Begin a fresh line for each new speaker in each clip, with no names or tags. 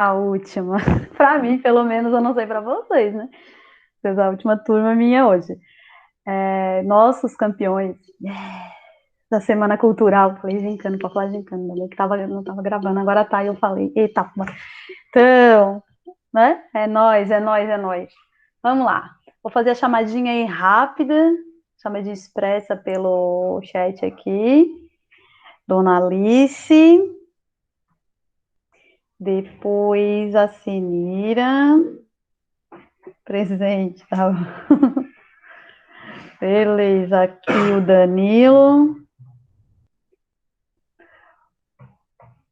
A última. Para mim, pelo menos, eu não sei para vocês, né? Mas a última turma minha hoje. Nossos campeões da Semana Cultural. Falei gincana, para falar gincana, ainda bem que não tava gravando. Agora tá, e eu falei, eita, então, né? É nós, é nós, é nós. Vamos lá. Vou fazer a chamadinha aí rápida, chamadinha expressa pelo chat aqui. Dona Alice, depois a Senira, presente, tá? Beleza, aqui o Danilo,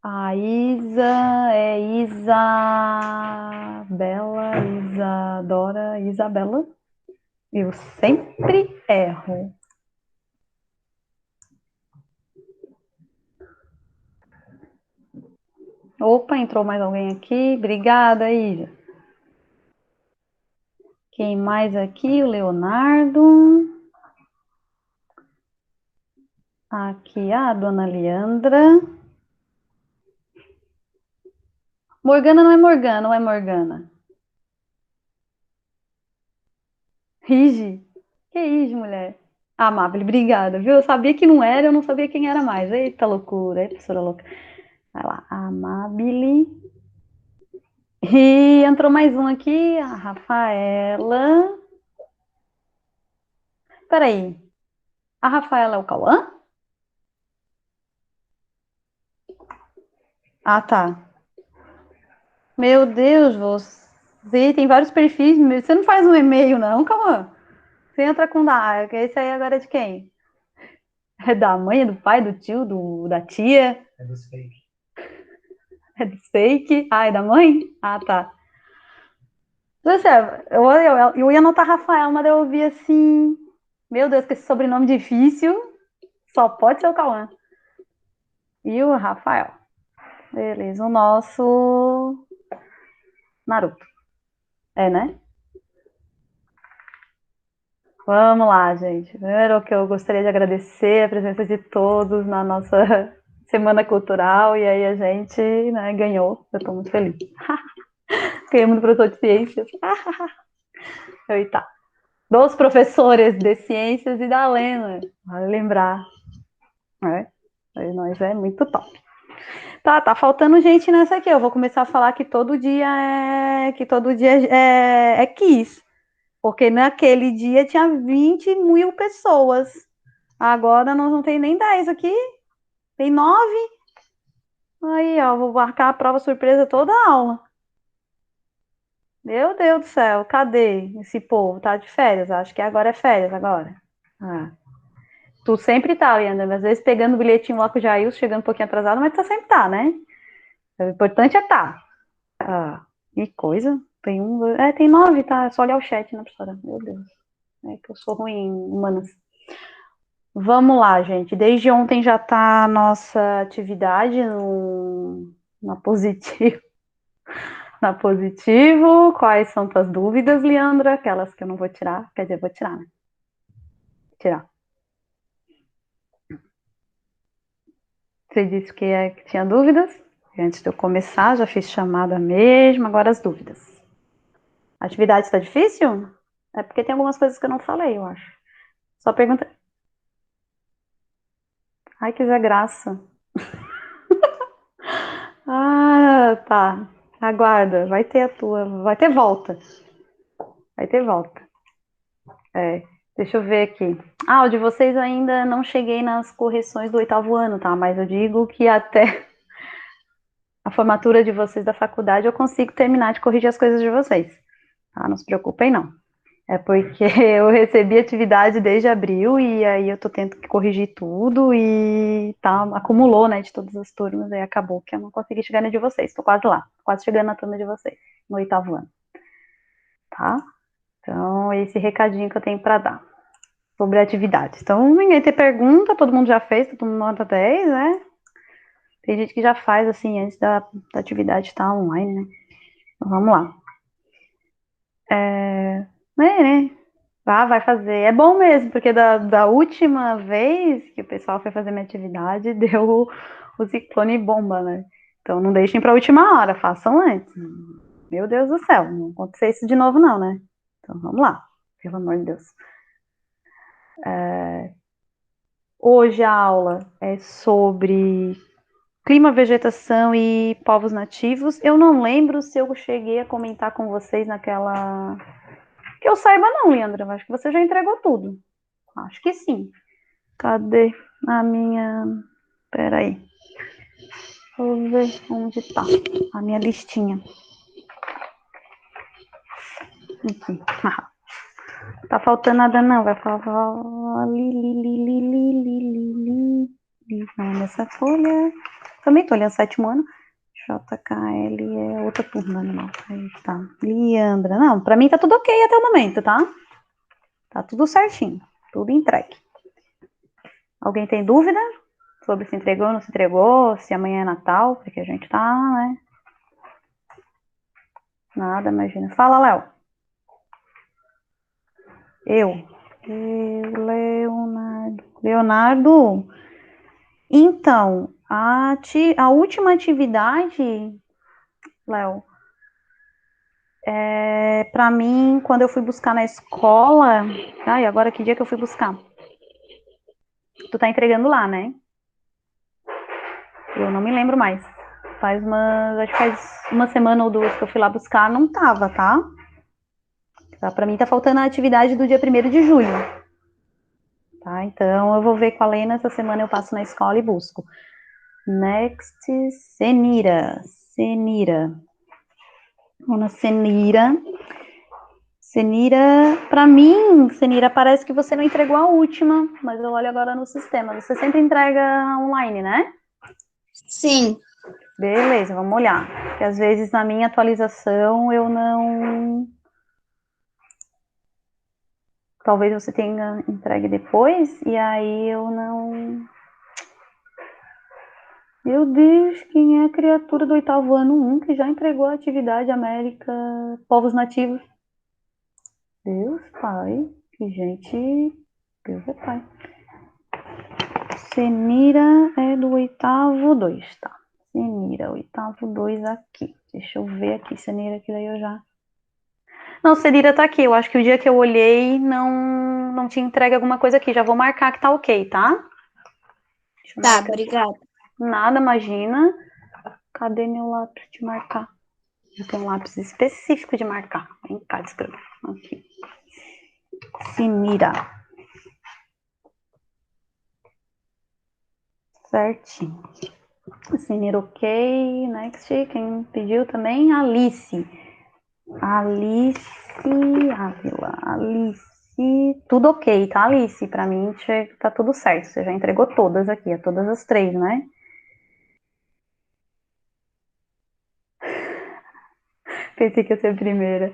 a Isa, Isabela, Isadora, Isabela. Eu sempre erro. Opa, entrou mais alguém aqui. Obrigada, Isa. Quem mais aqui? O Leonardo. Aqui a dona Leandra. Morgana não é Morgana, não é Morgana. Rige. Que Rige, mulher? Amável, obrigada, viu? Eu sabia que não era, eu não sabia quem era mais. Eita loucura, eita professora louca. Vai lá, Amabile. E entrou mais um aqui, a Rafaela. Peraí, a Rafaela é o Cauã? Ah, tá. Meu Deus, você tem vários perfis. Você não faz um e-mail, não, Cauã? Você entra com da. Esse aí agora é de quem? É da mãe, é do pai, do tio, da tia? É dos fake. É do fake? Ah, é da mãe? Ah, tá. Você, eu ia anotar Rafael, mas eu ouvi assim. Meu Deus, que esse sobrenome difícil só pode ser o Cauã. E o Rafael. Beleza, o nosso Naruto. É, né? Vamos lá, gente. Primeiro que eu gostaria de agradecer a presença de todos na nossa Semana Cultural e aí a gente, né, ganhou. Eu estou muito feliz. Ganhamos do professor de ciências. Eita. Dos professores de ciências e da Lena. Vale lembrar, né? Aí nós é muito top. Tá faltando gente nessa aqui. Eu vou começar a falar que todo dia é quiz. Porque naquele dia tinha 20 mil pessoas. Agora nós não tem nem 10 aqui. Tem 9. Aí, ó, vou marcar a prova surpresa toda a aula. Meu Deus do céu, cadê esse povo? Tá de férias? Acho que agora é férias agora. Ah. Tu sempre tá, Leandro. Às vezes pegando o bilhetinho lá com o Jair, chegando um pouquinho atrasado, mas tu sempre tá, né? O importante é tá. Ah, que coisa. Tem um. Tem 9, tá? É só olhar o chat, né, professora? Meu Deus. É que eu sou ruim em humanas. Vamos lá, gente. Desde ontem já tá a nossa atividade na positivo. Na positivo. Quais são tuas dúvidas, Leandra? Aquelas que eu não vou tirar. Quer dizer, vou tirar, né? Tirar. Você disse que tinha dúvidas? Antes de eu começar, já fiz chamada mesmo. Agora as dúvidas. A atividade está difícil? É porque tem algumas coisas que eu não falei, eu acho. Só pergunta. Ai, que Zé Graça. Ah, tá. Aguarda, vai ter a tua, vai ter volta. Vai ter volta. É, deixa eu ver aqui. Ah, o de vocês ainda não cheguei nas correções do oitavo ano, tá? Mas eu digo que até a formatura de vocês da faculdade eu consigo terminar de corrigir as coisas de vocês. Tá? Não se preocupem, não. É porque eu recebi atividade desde abril e aí eu tô tendo que corrigir tudo e tá, acumulou, né, de todas as turmas, aí acabou que eu não consegui chegar na de vocês. Tô quase lá, quase chegando na turma de vocês, no oitavo ano, tá? Então, esse recadinho que eu tenho para dar sobre a atividade. Então, ninguém tem pergunta, todo mundo já fez, todo mundo nota 10, né? Tem gente que já faz, assim, antes da atividade estar online, né? Então, vamos lá. Né? Ah, vai fazer. É bom mesmo, porque da última vez que o pessoal foi fazer minha atividade, deu o ciclone bomba, né? Então não deixem para a última hora, façam antes. Meu Deus do céu, não acontecer isso de novo não, né? Então vamos lá, pelo amor de Deus. Hoje a aula é sobre clima, vegetação e povos nativos. Eu não lembro se eu cheguei a comentar com vocês naquela... Que eu saiba não, Leandra, eu acho que você já entregou tudo. Acho que sim. Cadê a minha... Peraí. Vou ver onde tá a minha listinha. Aqui. Tá faltando nada não, vai falar... Não, nessa folha... Também tô olhando 7º ano. JKL é outra turma animal. Aí tá. Leandra. Não, pra mim tá tudo ok até o momento, tá? Tá tudo certinho. Tudo entregue. Alguém tem dúvida sobre se entregou ou não se entregou? Se amanhã é Natal? Porque a gente tá, né? Nada, imagina. Fala, Léo. Leonardo. Leonardo. Então, a última atividade, Léo, pra mim, quando eu fui buscar na escola... Ai, agora que dia que eu fui buscar? Tu tá entregando lá, né? Eu não me lembro mais. Acho que faz uma semana ou 2 que eu fui lá buscar, não tava, tá? Pra mim tá faltando a atividade do dia 1º de julho. Tá? Então eu vou ver com a Lena, essa semana eu passo na escola e busco. Next, Senira. Ana Senira. Senira, pra mim, Senira, parece que você não entregou a última, mas eu olho agora no sistema. Você sempre entrega online, né?
Sim.
Beleza, vamos olhar. Porque às vezes na minha atualização eu não... Talvez você tenha entregue depois e aí eu não... Meu Deus, quem é a criatura do 8º ano 1 que já entregou a atividade América Povos Nativos? Deus, pai, que gente... Deus é pai. Senira é do 8º 2, tá? Senira, 8º 2 aqui. Deixa eu ver aqui, Senira, que daí eu já... Não, Senira tá aqui. Eu acho que o dia que eu olhei não tinha entregue alguma coisa aqui. Já vou marcar que tá ok, tá? Deixa eu
Tá,
marcar.
obrigada.
Nada, imagina. Cadê meu lápis de marcar? Eu tenho um lápis específico de marcar. Vem cá, escrever. Aqui. Senira. Certinho. Senira, ok. Next. Quem pediu também? Alice. Alice Ávila. Alice. Tudo ok, tá, Alice? Pra mim tá tudo certo. Você já entregou todas aqui, todas as 3, né? Pensei que ia ser a primeira.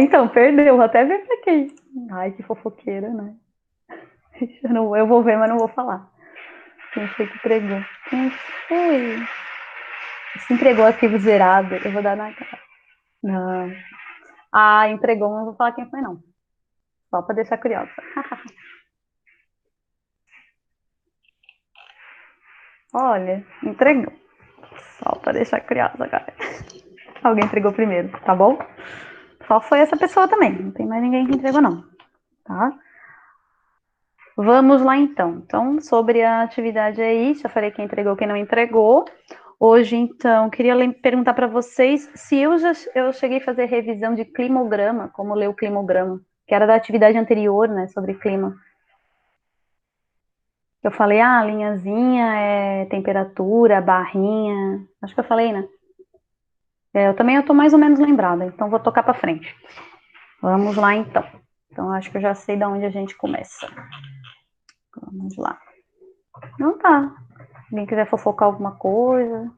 Então, perdeu. Até ver pra quem. Ai, que fofoqueira, né? Eu vou ver, mas não vou falar. Quem foi que entregou? Quem foi? Se entregou arquivo zerado, eu vou dar na cara. Não. Ah, entregou, mas não vou falar quem foi, não. Só pra deixar curiosa. Olha, entregou. Só pra deixar curiosa agora. Alguém entregou primeiro, tá bom? Só foi essa pessoa também. Não tem mais ninguém que entregou, não. Tá? Vamos lá, então. Então, sobre a atividade aí, já falei quem entregou, quem não entregou. Hoje, então, queria perguntar para vocês se eu cheguei a fazer revisão de climograma, como ler o climograma, que era da atividade anterior, né, sobre clima. Eu falei, a linhazinha é temperatura, barrinha, acho que eu falei, né? Eu tô mais ou menos lembrada, então vou tocar para frente. Vamos lá, então. Então, acho que eu já sei de onde a gente começa. Vamos lá. Não tá. Alguém quiser fofocar alguma coisa,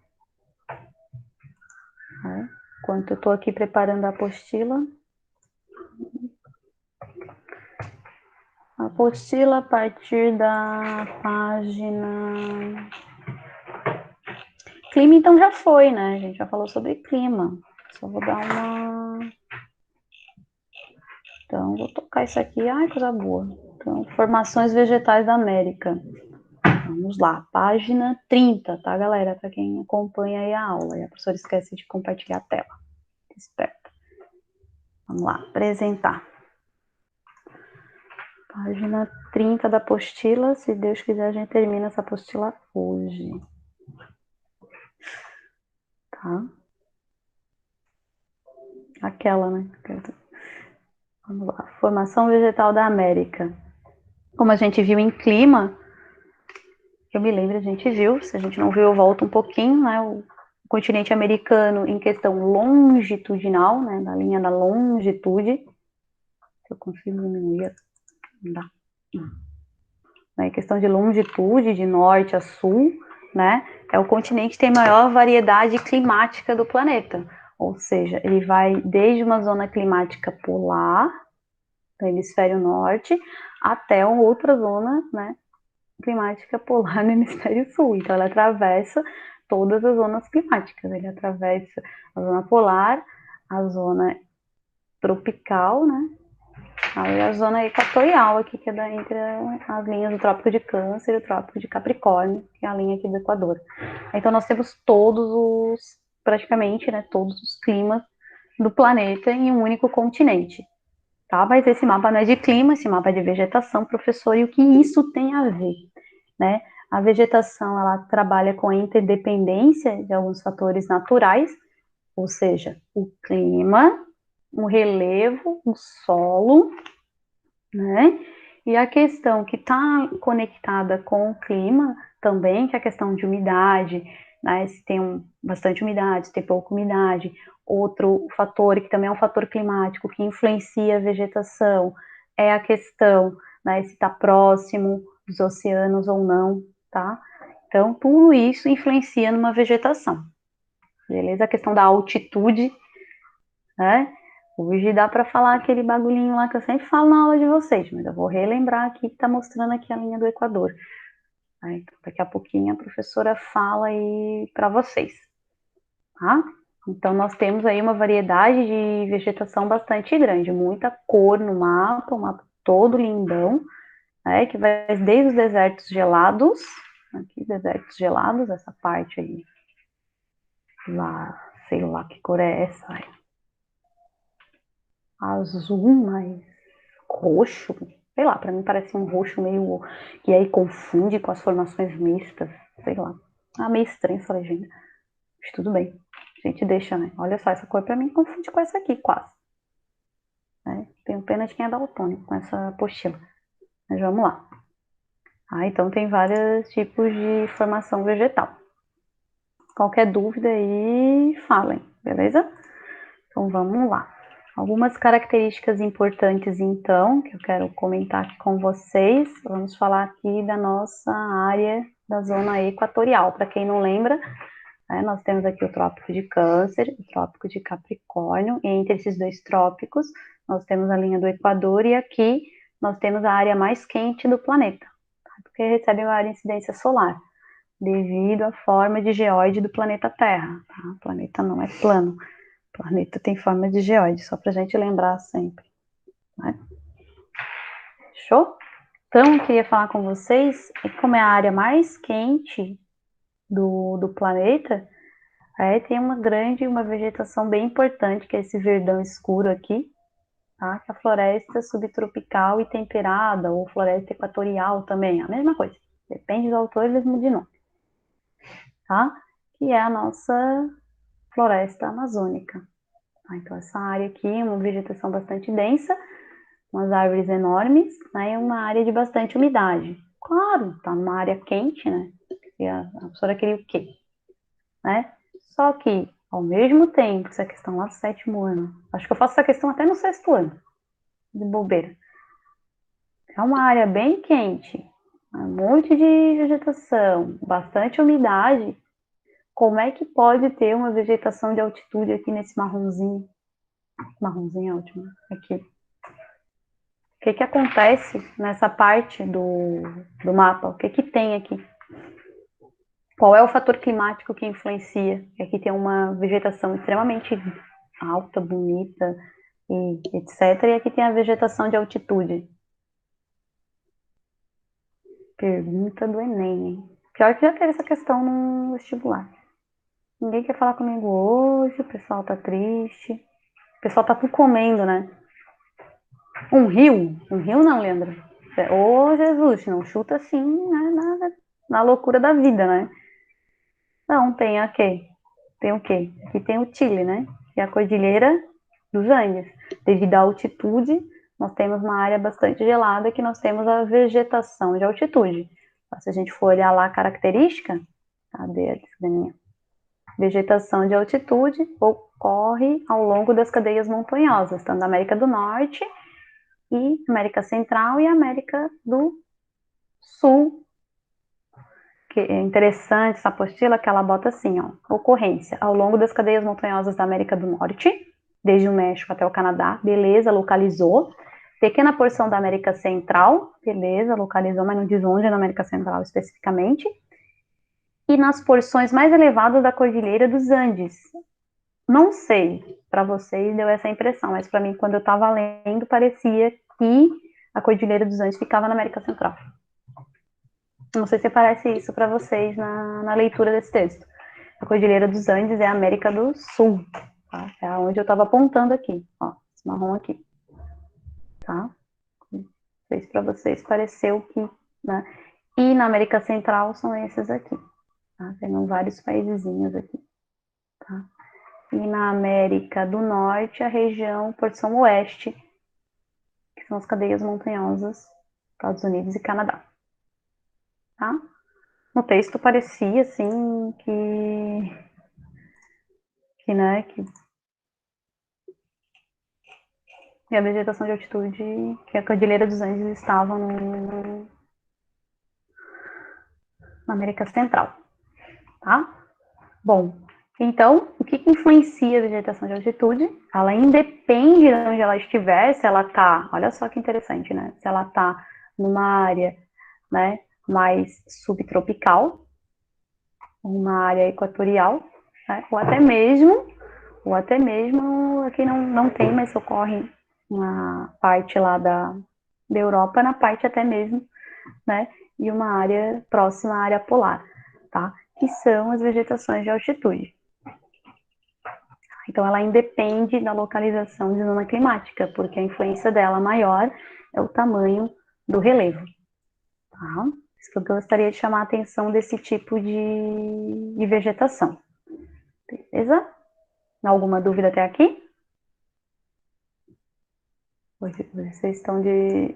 né? Enquanto eu tô aqui preparando a apostila. A apostila a partir da página... Clima, então, já foi, né? A gente já falou sobre clima. Só vou dar uma... Então, vou tocar isso aqui. Ai, coisa boa. Então, formações vegetais da América. Vamos lá, página 30, tá, galera? Para quem acompanha aí a aula. E a professora esquece de compartilhar a tela. Esperto. Vamos lá, apresentar. Página 30 da apostila. Se Deus quiser, a gente termina essa apostila hoje. Tá? Aquela, né? Vamos lá. Formação vegetal da América. Como a gente viu em clima, eu me lembro, a gente viu. Se a gente não viu, eu volto um pouquinho, né? O continente americano em questão longitudinal, né? Da linha da longitude. Se eu consigo diminuir, não dá. Em questão de longitude, de norte a sul, né? É o continente que tem maior variedade climática do planeta. Ou seja, ele vai desde uma zona climática polar, do hemisfério norte, até uma outra zona, né, climática polar no hemisfério sul. Então, ele atravessa todas as zonas climáticas. Ele atravessa a zona polar, a zona tropical, né, e a zona equatorial aqui, que é entre as linhas do Trópico de Câncer e o Trópico de Capricórnio, que é a linha aqui do Equador. Então, nós temos praticamente, né, todos os climas do planeta em um único continente. Tá? Mas esse mapa não é de clima, esse mapa é de vegetação, professor, e o que isso tem a ver? Né? A vegetação, ela trabalha com a interdependência de alguns fatores naturais, ou seja, o clima, o relevo, o solo, né? E a questão que está conectada com o clima também, que é a questão de umidade, né? Se tem bastante umidade, se tem pouca umidade. Outro fator, que também é um fator climático, que influencia a vegetação, é a questão, né, se está próximo dos oceanos ou não, tá? Então, tudo isso influencia numa vegetação. Beleza? A questão da altitude, né? Hoje dá para falar aquele bagulhinho lá que eu sempre falo na aula de vocês, mas eu vou relembrar aqui que está mostrando aqui a linha do Equador. Então, daqui a pouquinho a professora fala aí para vocês, tá? Então, nós temos aí uma variedade de vegetação bastante grande, muita cor no mapa, o mapa todo lindão, né? Que vai desde os desertos gelados, aqui, desertos gelados, essa parte aí, lá, sei lá que cor é essa, azul, mas roxo, sei lá, para mim parece um roxo meio que aí confunde com as formações mistas, sei lá. Ah, meio estranho essa legenda. Mas tudo bem. A gente deixa, né? Olha só, essa cor para mim confunde com essa aqui, quase. Tenho pena de quem é daltônico com essa apostila. Mas vamos lá. Então tem vários tipos de formação vegetal. Qualquer dúvida aí, falem, beleza? Então vamos lá. Algumas características importantes, então, que eu quero comentar aqui com vocês. Vamos falar aqui da nossa área da zona equatorial. Para quem não lembra, nós temos aqui o Trópico de Câncer, o Trópico de Capricórnio, e entre esses dois trópicos, nós temos a linha do Equador, e aqui nós temos a área mais quente do planeta, porque recebe maior incidência solar, devido à forma de geóide do planeta Terra. Tá? O planeta não é plano. O planeta tem forma de geóide, só para a gente lembrar sempre. Né? Show? Então, eu queria falar com vocês, como é a área mais quente do planeta, tem uma vegetação bem importante, que é esse verdão escuro aqui, tá? Que é a floresta subtropical e temperada, ou floresta equatorial também, a mesma coisa. Depende do autor, eles mudam de nome. Tá? Que é a nossa floresta amazônica. Então, essa área aqui é uma vegetação bastante densa, umas árvores enormes, né, e uma área de bastante umidade. Claro, está numa área quente, né? E a professora queria o quê? Né? Só que, ao mesmo tempo, essa questão lá do 7º ano, acho que eu faço essa questão até no 6º ano, de bobeira. É uma área bem quente, um monte de vegetação, bastante umidade. Como é que pode ter uma vegetação de altitude aqui nesse marronzinho? Marronzinho é ótimo, aqui. O que acontece nessa parte do mapa? O que tem aqui? Qual é o fator climático que influencia? Aqui tem uma vegetação extremamente alta, bonita, e etc. E aqui tem a vegetação de altitude. Pergunta do Enem, hein? Pior que já teve essa questão no vestibular. Ninguém quer falar comigo hoje, o pessoal tá triste. O pessoal tá tudo comendo, né? Um rio? Um rio não, Leandro. Ô, Jesus, não chuta assim, né? Na loucura da vida, né? Não, tem o quê? Tem o quê? Aqui tem o Chile, né? Que é a Cordilheira dos Andes. Devido à altitude, nós temos uma área bastante gelada que nós temos a vegetação de altitude. Se a gente for olhar lá a característica, cadê a minha? Vegetação de altitude ocorre ao longo das cadeias montanhosas, tanto da América do Norte e América Central e América do Sul. Que é interessante essa apostila que ela bota assim, ó, ocorrência ao longo das cadeias montanhosas da América do Norte, desde o México até o Canadá, beleza, localizou. Pequena porção da América Central, beleza, localizou, mas não diz onde na América Central especificamente. E nas porções mais elevadas da Cordilheira dos Andes. Não sei, para vocês deu essa impressão, mas para mim, quando eu estava lendo, parecia que a Cordilheira dos Andes ficava na América Central. Não sei se parece isso para vocês na leitura desse texto. A Cordilheira dos Andes é a América do Sul, tá? É onde eu estava apontando aqui, ó, esse marrom aqui, tá? Não sei se para vocês pareceu que, né? E na América Central são esses aqui, tá? Tem vários paísezinhos aqui, tá? E na América do Norte, a região porção oeste, que são as cadeias montanhosas, Estados Unidos e Canadá, tá? No texto parecia, assim, né, que a vegetação de altitude, que a Cordilheira dos Andes estava na América Central, tá? Bom, então, o que influencia a vegetação de altitude? Ela independe de onde ela estiver, se ela tá, olha só que interessante, né? Se ela tá numa área, né, mais subtropical, uma área equatorial, né, ou até mesmo aqui não tem, mas ocorre uma parte lá da Europa, na parte até mesmo, né, e uma área próxima à área polar, tá? Que são as vegetações de altitude. Então, ela independe da localização de zona climática, porque a influência dela maior é o tamanho do relevo, tá? Isso que eu gostaria de chamar a atenção desse tipo de vegetação. Beleza? Alguma dúvida até aqui? Vocês estão de...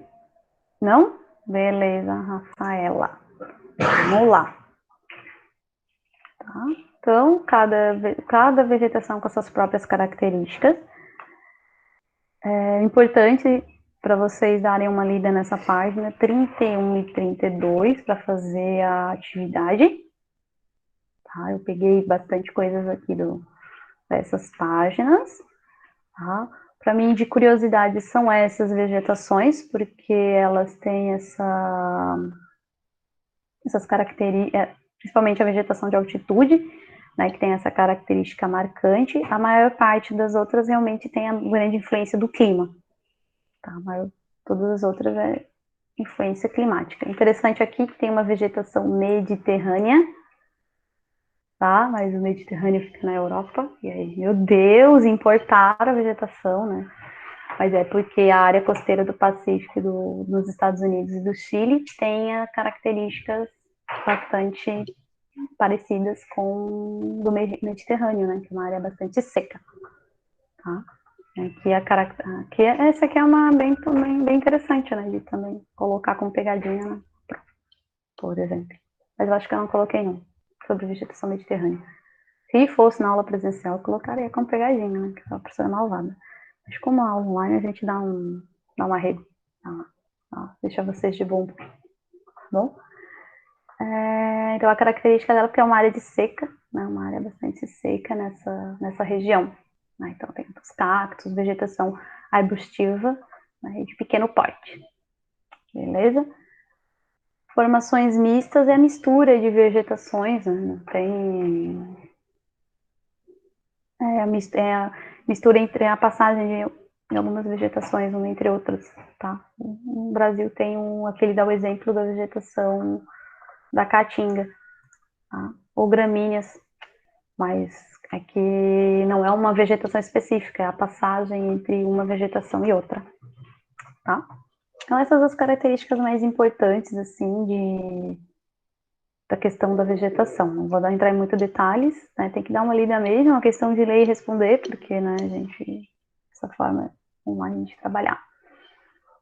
Não? Beleza, Rafaela. Vamos lá. Tá? Então, cada vegetação com suas próprias características. É importante para vocês darem uma lida nessa página 31 e 32 para fazer a atividade. Tá? Eu peguei bastante coisas aqui dessas páginas. Tá? Para mim, de curiosidade, são essas vegetações, porque elas têm essas características, principalmente a vegetação de altitude, né, que tem essa característica marcante. A maior parte das outras realmente tem a grande influência do clima. Tá? Todas as outras é influência climática. Interessante aqui que tem uma vegetação mediterrânea, tá? Mas o Mediterrâneo fica na Europa. E aí, meu Deus, importaram a vegetação, né? Mas é porque a área costeira do Pacífico nos Estados Unidos e do Chile tem características bastante parecidas com do Mediterrâneo, né? Que é uma área bastante seca, tá? Essa aqui é uma bem interessante, né? De também colocar como pegadinha, né? Por exemplo. Mas eu acho que eu não coloquei não, sobre vegetação mediterrânea. Se fosse na aula presencial, eu colocaria como pegadinha, né? Que é uma professora malvada. Mas como a aula online, a gente dá uma rede. Deixa vocês de bom. Bom? Então, a característica dela é que é uma área de seca, né? Uma área bastante seca nessa região. Né? Então, tem os cactos, vegetação arbustiva, né? De pequeno porte. Beleza? Formações mistas é a mistura de vegetações, né? Tem a mistura entre a passagem em algumas vegetações, uma entre outras, tá? No Brasil tem aquele dá o exemplo da vegetação da caatinga, tá? Ou gramíneas, mas é que não é uma vegetação específica, é a passagem entre uma vegetação e outra, tá? Então essas são as características mais importantes, assim, da questão da vegetação. Não vou entrar em muitos detalhes, né? Tem que dar uma lida mesmo, é uma questão de ler e responder, porque, né, a gente, dessa forma, online de trabalhar.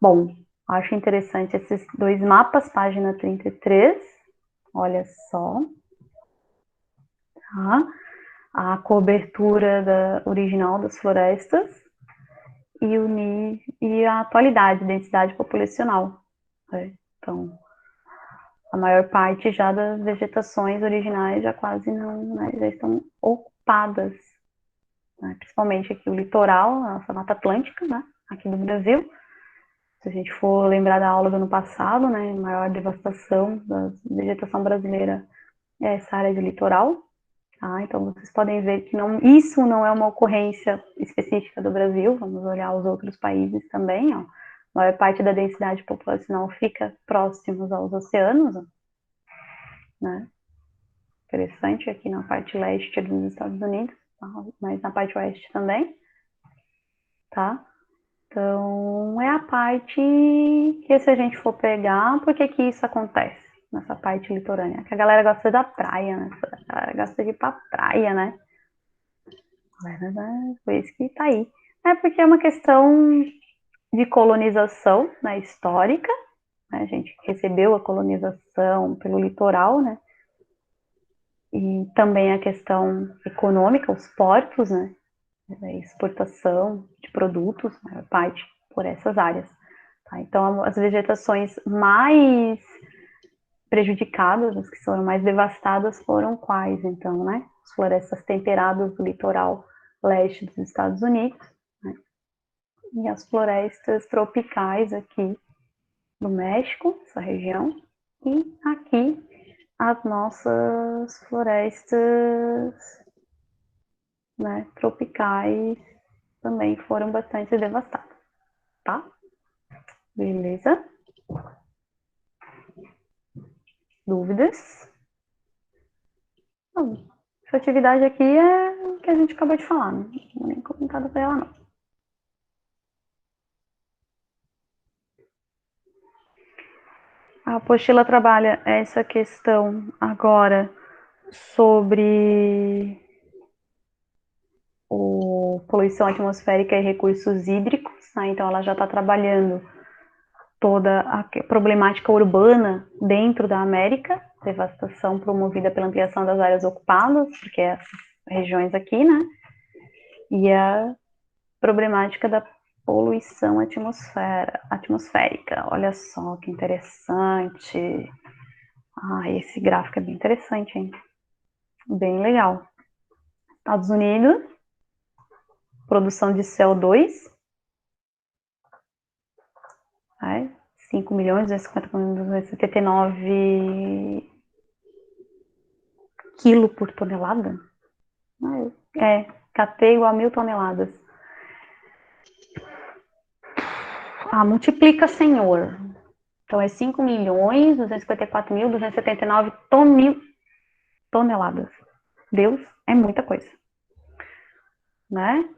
Bom, acho interessante esses dois mapas, página 33, olha só, tá? A cobertura original das florestas e a atualidade, densidade populacional. Né? Então, a maior parte já das vegetações originais já quase não, né, já estão ocupadas, né? Principalmente aqui o litoral, a nossa Mata Atlântica, né, aqui do Brasil. Se a gente for lembrar da aula do ano passado, né, a maior devastação da vegetação brasileira é essa área de litoral. Tá? Então vocês podem ver que isso não é uma ocorrência específica do Brasil, vamos olhar os outros países também. Ó. A maior parte da densidade populacional fica próximos aos oceanos, né? Interessante aqui na parte leste dos Estados Unidos, tá? Mas na parte oeste também, tá? Então, é a parte que, se a gente for pegar, por que que isso acontece nessa parte litorânea? Que a galera gosta da praia, né? A galera gosta de ir pra praia, né? Por isso que tá aí. É porque é uma questão de colonização, né, histórica, né? A gente recebeu a colonização pelo litoral, né? E também a questão econômica, os portos, né? Exportação de produtos, a maior parte por essas áreas. Tá? Então, as vegetações mais prejudicadas, as que foram mais devastadas, foram quais? Então, né? As florestas temperadas do litoral leste dos Estados Unidos, né? E as florestas tropicais aqui do México, essa região, e aqui as nossas florestas, né, tropicais também foram bastante devastadas, tá? Beleza? Dúvidas? Bom, essa atividade aqui é o que a gente acabou de falar, não vou nem comentar pra ela, não. A apostila trabalha essa questão agora sobre poluição atmosférica e recursos hídricos, né? Então ela já está trabalhando toda a problemática urbana dentro da América, devastação promovida pela ampliação das áreas ocupadas, porque é essas regiões aqui, né? E a problemática da poluição atmosférica. Olha só que interessante. Esse gráfico é bem interessante, hein? Bem legal. Estados Unidos, produção de CO2, 5 milhões, 250.279 quilos por tonelada. KT igual a 1.000 toneladas. Multiplica, senhor. Então, é 5.254.279 toneladas. Deus, é muita coisa. Né?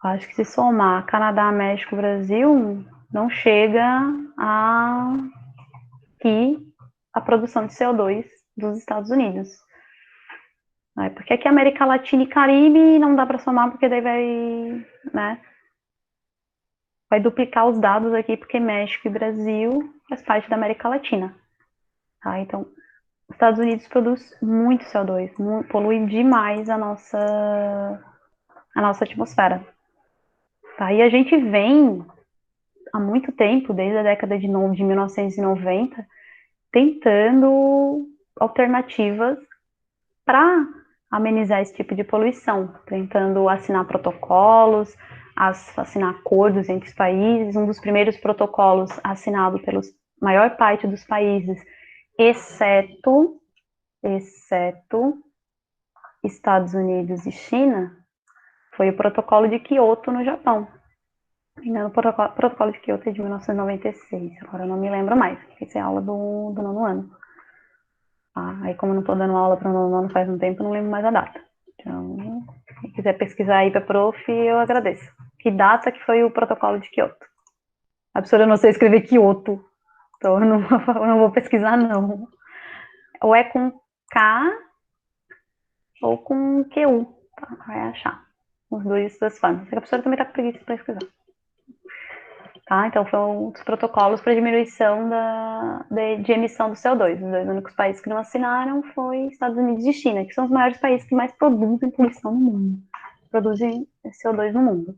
Acho que se somar Canadá, México, Brasil, não chega a produção de CO2 dos Estados Unidos. Porque aqui América Latina e Caribe não dá para somar, porque daí vai duplicar os dados aqui, porque México e Brasil faz parte da América Latina. Tá? Então, os Estados Unidos produz muito CO2, polui demais a nossa atmosfera. Tá? E a gente vem, há muito tempo, desde a década de 1990, tentando alternativas para amenizar esse tipo de poluição, tentando assinar protocolos, assinar acordos entre os países. Um dos primeiros protocolos assinado pela maior parte dos países, exceto Estados Unidos e China, foi o protocolo de Kyoto no Japão. Ainda no protocolo de Kyoto é de 1996, agora eu não me lembro mais, isso é aula do nono ano. Aí como eu não estou dando aula para o nono ano faz um tempo, eu não lembro mais a data. Então, se quiser pesquisar aí para prof, eu agradeço. Que data que foi o protocolo de Kyoto? A professora não sei escrever Kyoto, então eu não vou pesquisar não. Ou é com K ou com QU, tá? Vai achar. Os dois das formas. A professora também está com preguiça para pesquisar. Tá? Então, foram os protocolos para diminuição de emissão do CO2. Os dois únicos países que não assinaram foi Estados Unidos e China, que são os maiores países que mais produzem poluição no mundo. Produzem CO2 no mundo.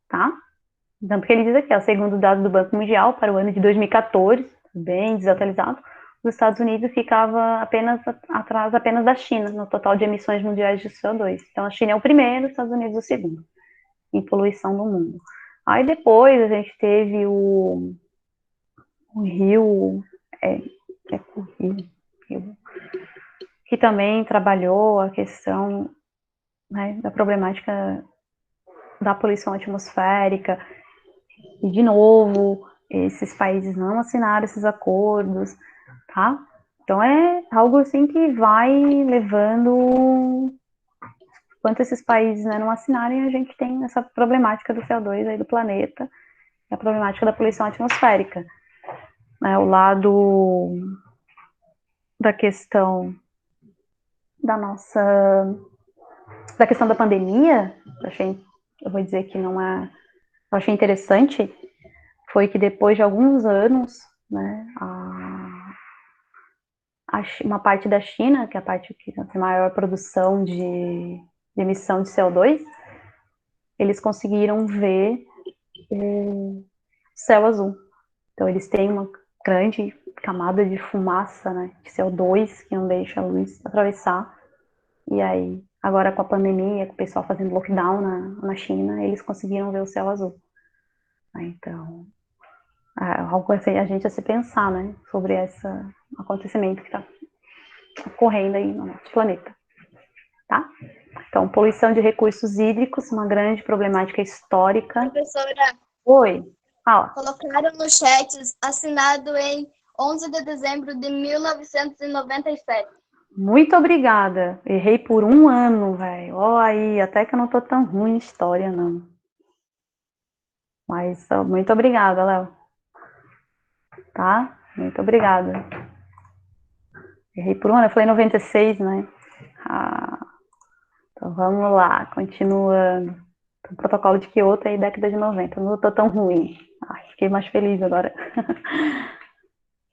Tá? Tanto que ele diz aqui, ó, segundo os dados do Banco Mundial, para o ano de 2014, bem desatualizado, os Estados Unidos ficava atrás apenas da China, no total de emissões mundiais de CO2. Então, a China é o primeiro, os Estados Unidos o segundo, em poluição no mundo. Aí depois a gente teve o Rio, que é o Rio, que também trabalhou a questão, né, da problemática da poluição atmosférica, e de novo, esses países não assinaram esses acordos, tá? Então é algo assim que vai levando, enquanto esses países, né, não assinarem, a gente tem essa problemática do CO2 aí do planeta, a problemática da poluição atmosférica. O lado da questão da nossa, da questão da pandemia, eu vou dizer que não é, eu achei interessante, foi que depois de alguns anos, né, uma parte da China, que é a parte que tem maior produção de emissão de CO2, eles conseguiram ver o céu azul. Então eles têm uma grande camada de fumaça, né, de CO2 que não deixa a luz atravessar. E aí, agora com a pandemia, com o pessoal fazendo lockdown na China, eles conseguiram ver o céu azul. Então, algo assim, a gente a se pensar, né, sobre esse acontecimento que está ocorrendo aí no nosso planeta, tá? Então, poluição de recursos hídricos, uma grande problemática histórica.
Professora,
Oi, fala.
colocaram no chat assinado em 11 de dezembro de 1997.
Muito obrigada. Errei por um ano, velho. Ó, aí, até que eu não tô tão ruim em história, não. Mas muito obrigada, Léo. Tá? Muito obrigada. Errei por um ano, eu falei 96, né? Então vamos lá, continuando. O protocolo de Kyoto aí, década de 90. Eu não tô tão ruim. Fiquei mais feliz agora.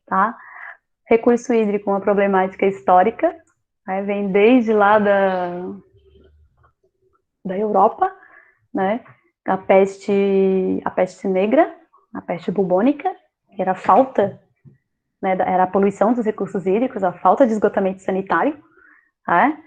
Tá? Recurso hídrico, uma problemática histórica. Vem desde lá da Europa, né? A peste negra, a peste bubônica, que era a falta, né, era a poluição dos recursos hídricos, a falta de esgotamento sanitário, né?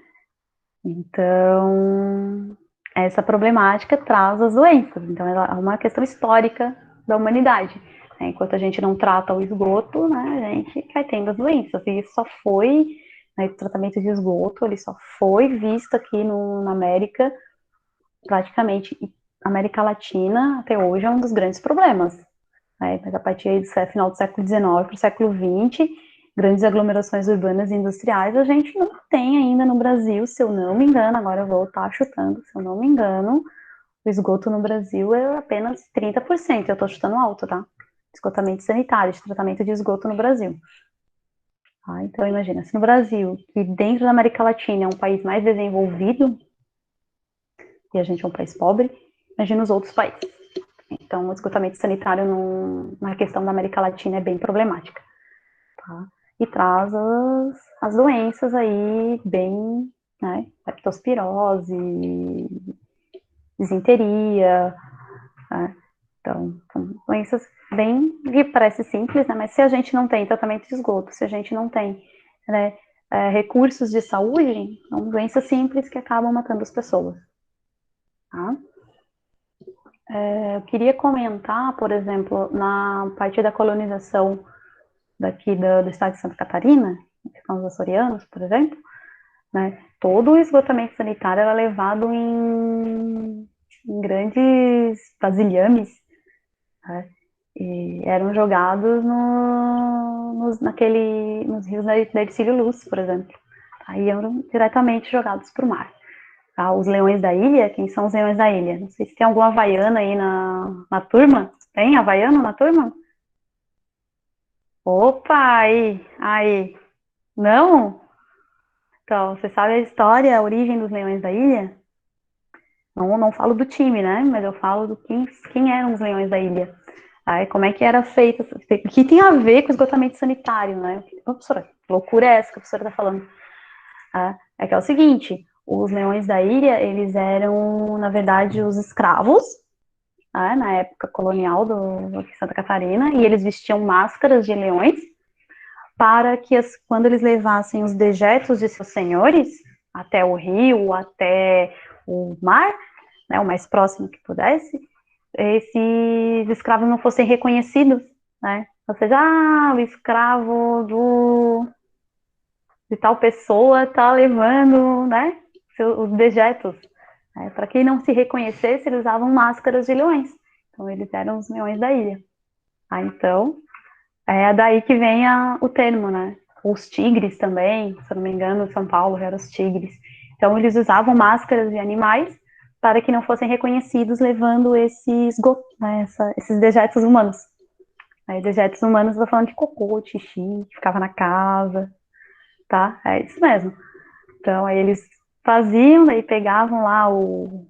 Então, essa problemática traz as doenças. Então, ela é uma questão histórica da humanidade. Enquanto a gente não trata o esgoto, né, a gente vai tendo as doenças. E isso só foi, né, o tratamento de esgoto, ele só foi visto aqui na América, praticamente, América Latina, até hoje, é um dos grandes problemas. Mas a partir do final do século XIX para o século XX, grandes aglomerações urbanas e industriais, a gente não tem ainda no Brasil, se eu não me engano, agora eu vou estar chutando, se eu não me engano, o esgoto no Brasil é apenas 30%, eu estou chutando alto, tá? Esgotamento sanitário, de tratamento de esgoto no Brasil. Então, imagina, se no Brasil, que dentro da América Latina é um país mais desenvolvido, e a gente é um país pobre, imagina os outros países. Então, o esgotamento sanitário na questão da América Latina é bem problemática. Tá? E traz as doenças aí bem, né, leptospirose, disenteria, né? Então, são doenças bem, que parece simples, né, mas se a gente não tem tratamento de esgoto, se a gente não tem, né, recursos de saúde, são doenças simples que acabam matando as pessoas. Tá? Eu queria comentar, por exemplo, na parte da colonização daqui do estado de Santa Catarina, que são os açorianos, por exemplo, né, todo o esgotamento sanitário era levado em grandes vasilhames né? E eram jogados nos rios da Ercílio Luz, por exemplo. Aí eram diretamente jogados para o mar. Tá? Os leões da ilha, quem são os leões da ilha? Não sei se tem alguma havaiana aí na turma. Tem havaiana na turma? Opa, aí. Não? Então, você sabe a história, a origem dos leões da ilha? Não falo do time, né? Mas eu falo do quem eram os leões da ilha. Aí, como é que era feito? O que tem a ver com esgotamento sanitário, né? Professora, que loucura é essa que a professora está falando? É que é o seguinte, os leões da ilha, eles eram, na verdade, os escravos, né, na época colonial de Santa Catarina, e eles vestiam máscaras de leões para que, quando eles levassem os dejetos de seus senhores até o rio, até o mar, né, o mais próximo que pudesse, esses escravos não fossem reconhecidos, né? Ou seja, o escravo de tal pessoa está levando, né, os dejetos. Né? Para quem não se reconhecesse, eles usavam máscaras de leões. Então, eles eram os leões da ilha. Então, é daí que vem o termo, né? Os tigres também, se eu não me engano, São Paulo eram os tigres. Então, eles usavam máscaras de animais para que não fossem reconhecidos levando esses dejetos humanos. Aí, dejetos humanos, eu tô falando de cocô, de xixi, que ficava na casa, tá? É isso mesmo. Então, aí eles faziam, daí pegavam lá o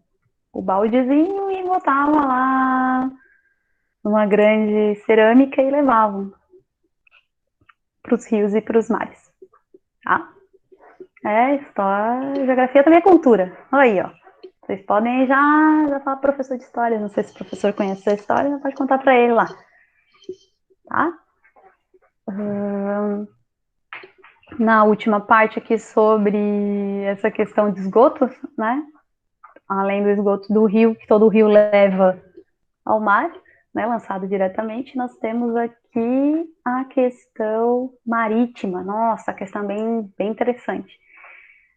baldezinho e botavam lá numa grande cerâmica e levavam para os rios e para os mares, tá? É história, geografia também é cultura. Olha aí, ó. Vocês podem já falar pro professor de história, não sei se o professor conhece a história, pode contar para ele lá, tá? Na última parte aqui sobre essa questão de esgotos, né? Além do esgoto do rio, que todo o rio leva ao mar, né, lançado diretamente, nós temos aqui a questão marítima. Nossa, a questão bem interessante.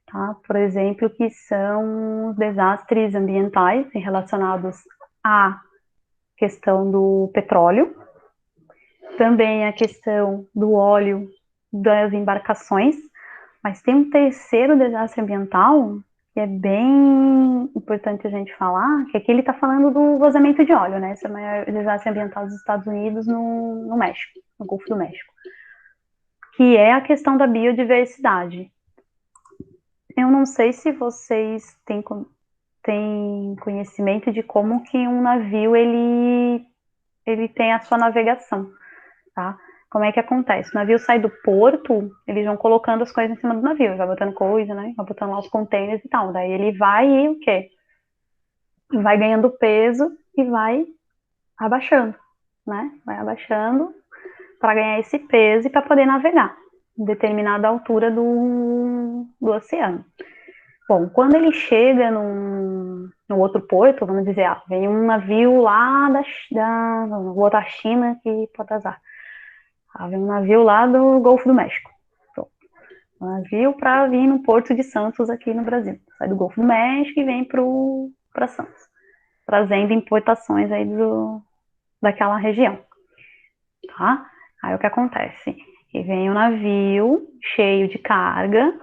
Tá? Por exemplo, que são os desastres ambientais relacionados à questão do petróleo, também a questão do óleo das embarcações, mas tem um terceiro desastre ambiental que é bem importante a gente falar, que aqui ele está falando do vazamento de óleo, né? Esse é o maior desastre ambiental dos Estados Unidos no México, no Golfo do México, que é a questão da biodiversidade. Eu não sei se vocês têm conhecimento de como que um navio ele tem a sua navegação, tá? Como é que acontece? O navio sai do porto, eles vão colocando as coisas em cima do navio, vai botando coisa, né? Vai botando lá os containers e tal. Daí ele vai e o quê? Vai ganhando peso e vai abaixando, né? Vai abaixando para ganhar esse peso e para poder navegar em determinada altura do oceano. Bom, quando ele chega no outro porto, vamos dizer, vem um navio lá vou botar a China que pode azar. Vem um navio lá do Golfo do México. Pronto. Um navio para vir no Porto de Santos aqui no Brasil. Sai do Golfo do México e vem para Santos, trazendo importações aí daquela região, tá? Aí o que acontece? E vem um navio cheio de carga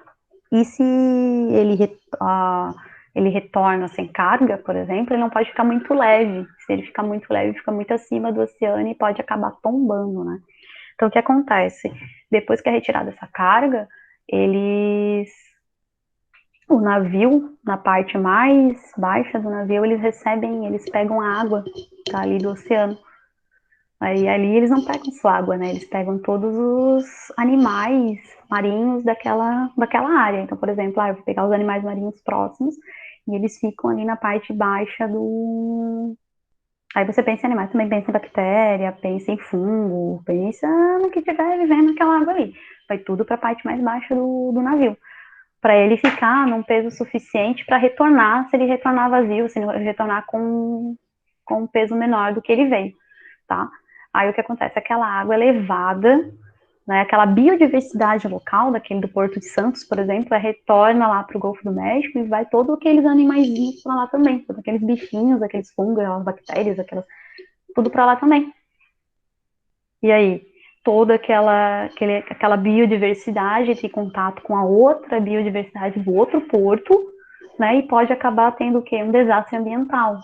e se ele retorna sem carga, por exemplo, ele não pode ficar muito leve. Se ele ficar muito leve, fica muito acima do oceano e pode acabar tombando, né? Então, o que acontece? Depois que é retirada essa carga, o navio, na parte mais baixa do navio, eles pegam a água tá, ali do oceano. Aí ali eles não pegam só água, né? Eles pegam todos os animais marinhos daquela área. Então, por exemplo, eu vou pegar os animais marinhos próximos e eles ficam ali na parte baixa do. Aí você pensa em animais, também pensa em bactéria, pensa em fungo, pensa no que tiver vivendo naquela água ali. Vai tudo para a parte mais baixa do navio. Para ele ficar num peso suficiente para retornar, se ele retornar vazio, se ele retornar com um peso menor do que ele veio, tá? Aí o que acontece? Aquela água elevada, né, aquela biodiversidade local, daquele do Porto de Santos, por exemplo, retorna lá para o Golfo do México e vai todos aqueles animaizinhos para lá também, todos aqueles bichinhos, aqueles fungos, aquelas bactérias, tudo para lá também. E aí, toda aquela biodiversidade tem contato com a outra biodiversidade do outro porto, né? E pode acabar tendo o quê? Um desastre ambiental.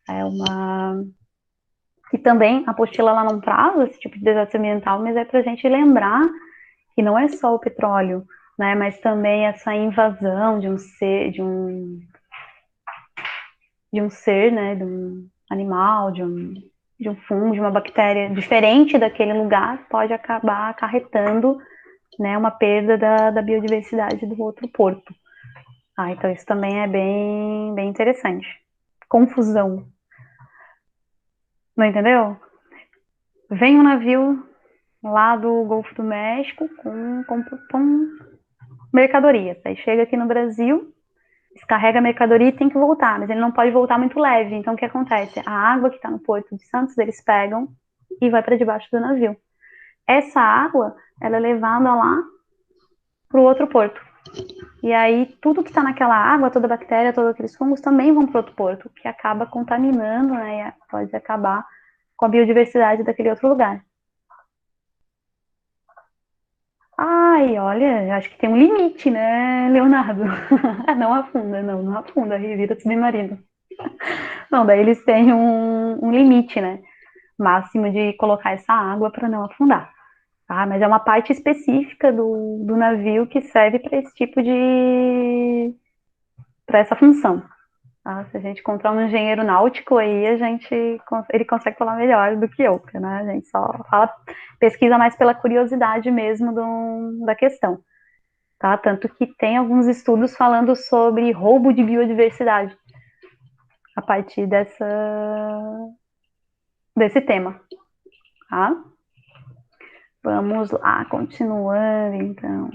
É uma... E também a apostila ela não traz esse tipo de desastre ambiental, mas é para a gente lembrar que não é só o petróleo, né? Mas também essa invasão de um ser, de um ser, né? De um animal, de um fungo, de uma bactéria diferente daquele lugar, pode acabar acarretando, né, uma perda da biodiversidade do outro porto. Então isso também é bem interessante. Confusão. Não entendeu? Vem um navio lá do Golfo do México com mercadorias. Aí chega aqui no Brasil, descarrega a mercadoria e tem que voltar, mas ele não pode voltar muito leve. Então o que acontece? A água que está no Porto de Santos, eles pegam e vai para debaixo do navio. Essa água, ela é levada lá para o outro porto. E aí tudo que está naquela água, toda bactéria, todos aqueles fungos também vão para outro porto, que acaba contaminando, né? E pode acabar com a biodiversidade daquele outro lugar. Ai, olha, acho que tem um limite, né, Leonardo? Não afunda, não afunda, revira submarino. Não, daí eles têm um limite, né? Máximo de colocar essa água para não afundar. Tá? Mas é uma parte específica do navio que serve para esse tipo de. Para essa função. Tá? Se a gente encontrar um engenheiro náutico aí, ele consegue falar melhor do que eu, né? A gente só fala, pesquisa mais pela curiosidade mesmo da questão. Tá? Tanto que tem alguns estudos falando sobre roubo de biodiversidade a partir desse tema. Tá? Vamos lá, continuando então.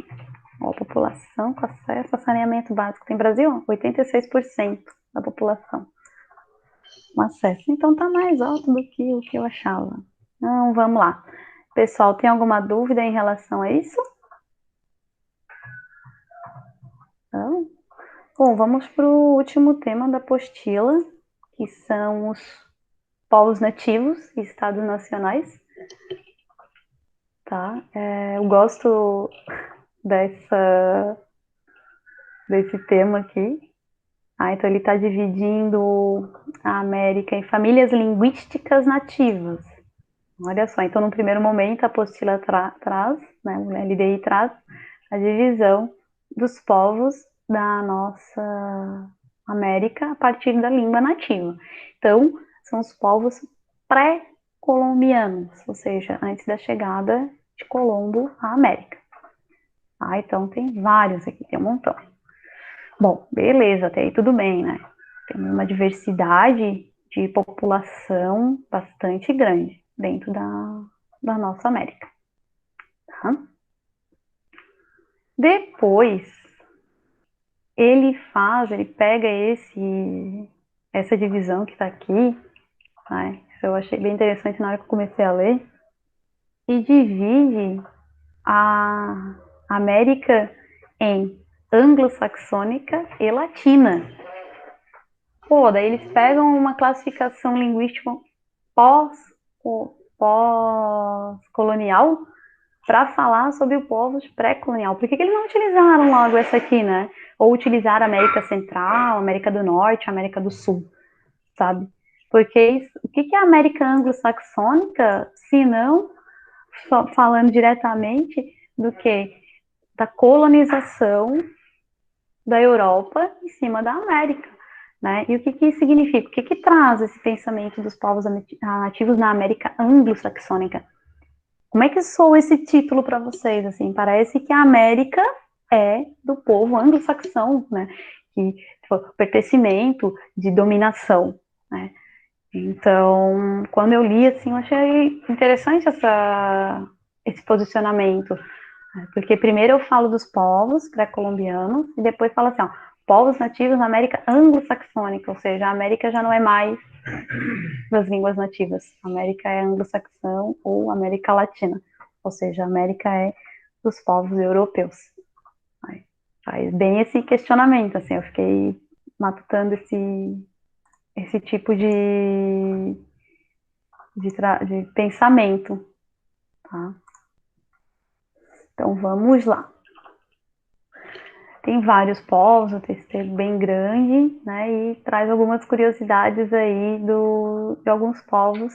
Ó, a população com acesso a saneamento básico. Tem Brasil? 86% da população com acesso. Então tá mais alto do que o que eu achava. Então, vamos lá. Pessoal, tem alguma dúvida em relação a isso? Não? Bom, vamos para o último tema da apostila, que são os povos nativos e estados nacionais. Tá? Eu gosto desse tema aqui. Então ele está dividindo a América em famílias linguísticas nativas. Olha só, então no primeiro momento a apostila traz, né, o LDI traz a divisão dos povos da nossa América a partir da língua nativa. Então, são os povos pré-colombianos, ou seja, antes da chegada de Colombo à América. Então tem vários aqui, tem um montão. Bom, beleza, até aí tudo bem, né? Tem uma diversidade de população bastante grande dentro da nossa América. Tá? Depois, ele pega essa divisão que está aqui, né? Isso eu achei bem interessante na hora que eu comecei a ler, e divide a América em anglo-saxônica e latina. Pô, daí eles pegam uma classificação linguística pós, pós-colonial para falar sobre o povo pré-colonial. Por que eles não utilizaram logo essa aqui, né? Ou utilizaram América Central, América do Norte, América do Sul, sabe? Porque o que é a América anglo-saxônica, se não falando diretamente do que? Da colonização da Europa em cima da América. Né? E o que isso significa? O que traz esse pensamento dos povos nativos na América anglo-saxônica? Como é que soa esse título para vocês? Assim, parece que a América é do povo anglo-saxão, né? Que tipo, pertencimento, de dominação, né? Então, quando eu li, assim, eu achei interessante esse posicionamento, né? Porque primeiro eu falo dos povos pré-colombianos e depois falo assim, ó, povos nativos na América anglo-saxônica, ou seja, a América já não é mais das línguas nativas. A América é anglo-saxão ou América Latina, ou seja, a América é dos povos europeus. Faz bem esse questionamento, assim, eu fiquei matutando esse tipo de pensamento, tá? Então, vamos lá. Tem vários povos, o texto é bem grande, né, e traz algumas curiosidades aí de alguns povos,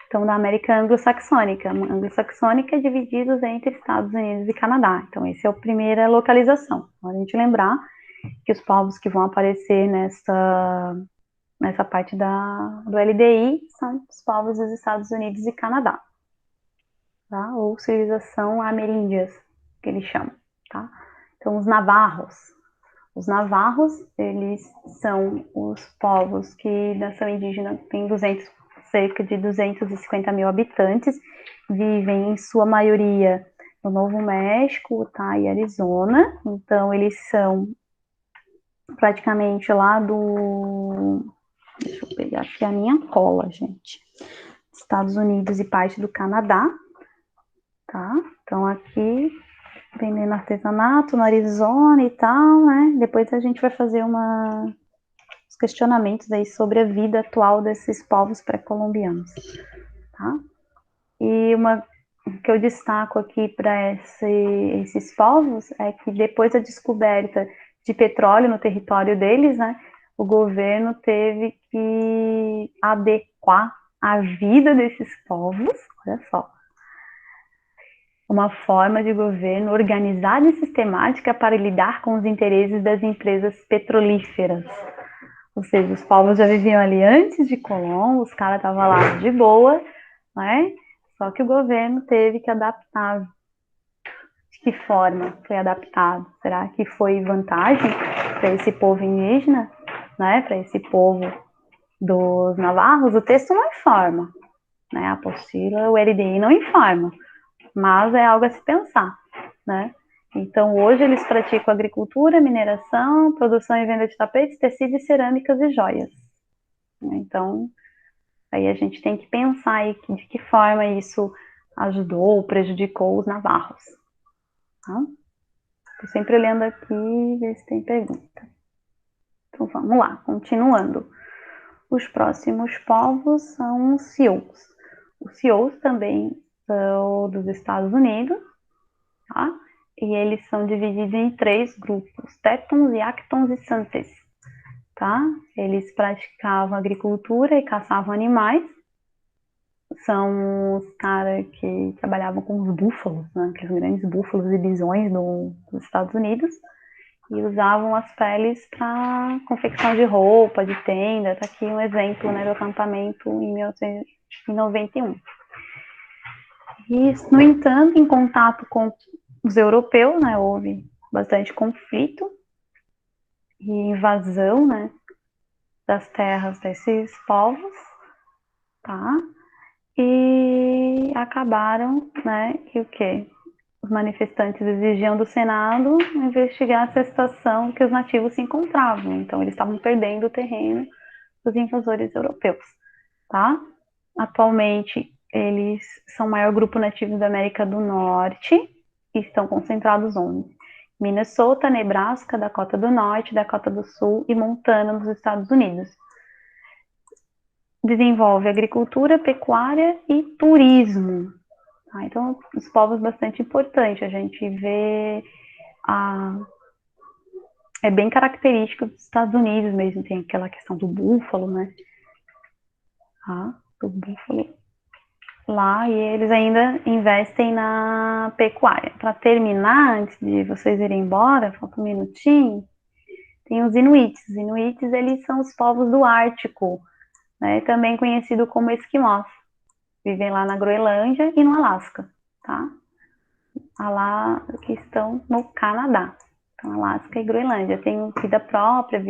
então, da América anglo-saxônica. Anglo-saxônica é divididos entre Estados Unidos e Canadá, então essa é a primeira localização. Então, a gente lembrar que os povos que vão aparecer nessa parte do LDI são os povos dos Estados Unidos e Canadá, tá? Ou civilização ameríndias, que eles chamam, tá? Então, os navarros. Os navarros, eles são os povos que, nação indígena, tem cerca de 250 mil habitantes, vivem em sua maioria no Novo México, Utah e Arizona. Então, eles são praticamente lá do... Deixa eu pegar aqui a minha cola, gente. Estados Unidos e parte do Canadá, tá? Então, aqui, vendendo artesanato no Arizona e tal, né? Depois a gente vai fazer uns questionamentos aí sobre a vida atual desses povos pré-colombianos, tá? E uma que eu destaco aqui para esses povos é que depois da descoberta de petróleo no território deles, né, o governo teve que adequar a vida desses povos, olha só, uma forma de governo organizada e sistemática para lidar com os interesses das empresas petrolíferas. Ou seja, os povos já viviam ali antes de Colombo, os caras estavam lá de boa, né? Só que o governo teve que adaptar. De que forma foi adaptado? Será que foi vantagem para esse povo indígena, né? Para esse povo dos navarros? O texto não informa, né? A apostila, o LDI não informa, mas é algo a se pensar, né? Então, hoje eles praticam agricultura, mineração, produção e venda de tapetes, tecidos, cerâmicas e joias. Então, aí a gente tem que pensar aí de que forma isso ajudou ou prejudicou os navarros. Tá? Estou sempre olhando aqui, ver se tem pergunta. Então, vamos lá, continuando. Os próximos povos são os Sioux. Os Sioux também são dos Estados Unidos, tá? E eles são divididos em 3 grupos, Tetons, Yactons e Santes, tá? Eles praticavam agricultura e caçavam animais. São os caras que trabalhavam com os búfalos, né? Aqueles grandes búfalos e bisões dos Estados Unidos, e usavam as peles para confecção de roupa, de tenda. Está aqui um exemplo, né, do acampamento em 1991. E, no entanto, em contato com os europeus, né, houve bastante conflito e invasão, né, das terras desses povos, tá? E acabaram, né, que o quê? Os manifestantes exigiam do Senado investigar essa situação que os nativos se encontravam. Então, eles estavam perdendo o terreno dos invasores europeus, tá? Atualmente, eles são o maior grupo nativo da América do Norte e estão concentrados onde? Minnesota, Nebraska, Dakota do Norte, Dakota do Sul e Montana, nos Estados Unidos. Desenvolve agricultura, pecuária e turismo. Tá? Então, os povos bastante importantes. A gente vê é bem característico dos Estados Unidos mesmo, tem aquela questão do búfalo, né? Tá? Do búfalo lá, e eles ainda investem na pecuária. Para terminar, antes de vocês irem embora, falta um minutinho, tem os Inuits. Os Inuits, eles são os povos do Ártico, né? Também conhecido como Esquimós. Vivem lá na Groenlândia e no Alasca, tá? Lá que estão no Canadá. Então, Alasca e Groenlândia. Tem vida própria,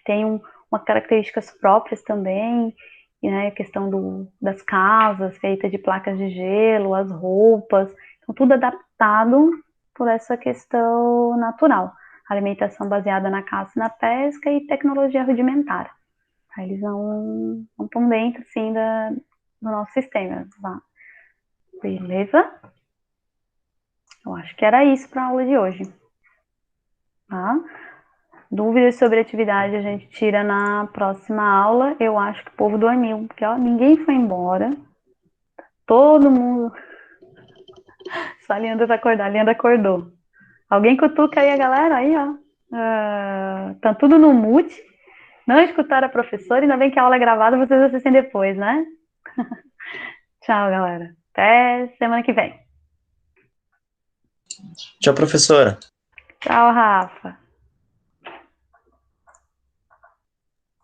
tem umas características próprias também, né? A questão das casas feitas de placas de gelo, as roupas, então tudo adaptado por essa questão natural. Alimentação baseada na caça e na pesca e tecnologia rudimentar. Eles não estão dentro, assim, do nosso sistema. Tá? Beleza? Eu acho que era isso para a aula de hoje. Tá? Dúvidas sobre atividade a gente tira na próxima aula. Eu acho que o povo dormiu, porque ó, ninguém foi embora. Todo mundo. Só a Leandra tá acordada. A Leandra acordou. Alguém cutuca aí a galera? Aí, ó. Tá tudo no mute. Não escutaram a professora. Ainda bem que a aula é gravada, vocês assistem depois, né? Tchau, galera. Até semana que vem.
Tchau, professora.
Tchau, Rafa.